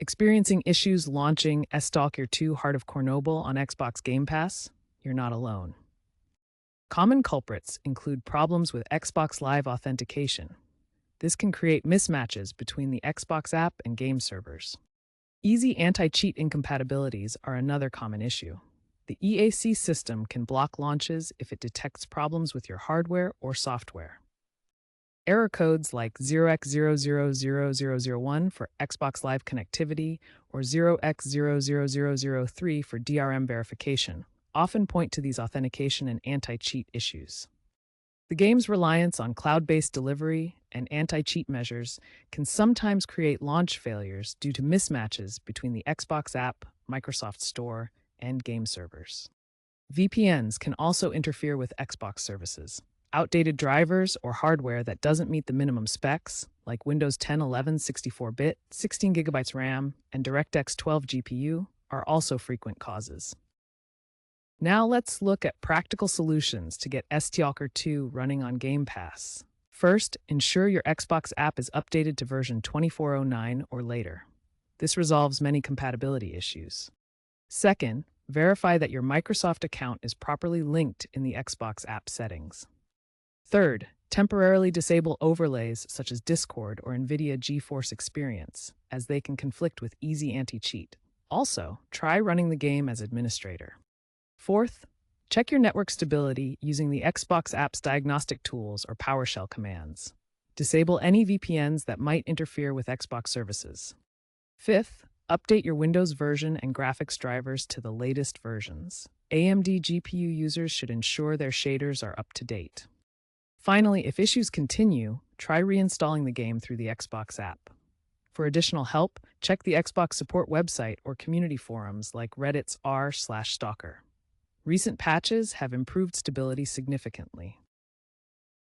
Experiencing issues launching Stalker 2 Heart of Chornobyl on Xbox Game Pass? You're not alone. Common culprits include problems with Xbox Live authentication. This can create mismatches between the Xbox app and game servers. Easy anti-cheat incompatibilities are another common issue. The EAC system can block launches if it detects problems with your hardware or software. Error codes like 0x000001 for Xbox Live connectivity or 0x00003 for DRM verification often point to these authentication and anti-cheat issues. The game's reliance on cloud-based delivery and anti-cheat measures can sometimes create launch failures due to mismatches between the Xbox app, Microsoft Store, and game servers. VPNs can also interfere with Xbox services. Outdated drivers or hardware that doesn't meet the minimum specs, like Windows 10 11 64-bit, 16GB RAM, and DirectX 12 GPU, are also frequent causes. Now let's look at practical solutions to get Stalker 2 running on Game Pass. First, ensure your Xbox app is updated to version 2409 or later. This resolves many compatibility issues. Second, verify that your Microsoft account is properly linked in the Xbox app settings. Third, temporarily disable overlays such as Discord or NVIDIA GeForce Experience, as they can conflict with easy anti-cheat. Also, try running the game as administrator. Fourth, check your network stability using the Xbox app's diagnostic tools or PowerShell commands. Disable any VPNs that might interfere with Xbox services. Fifth, update your Windows version and graphics drivers to the latest versions. AMD GPU users should ensure their shaders are up to date. Finally, if issues continue, try reinstalling the game through the Xbox app. For additional help, check the Xbox support website or community forums like Reddit's r/Stalker. Recent patches have improved stability significantly.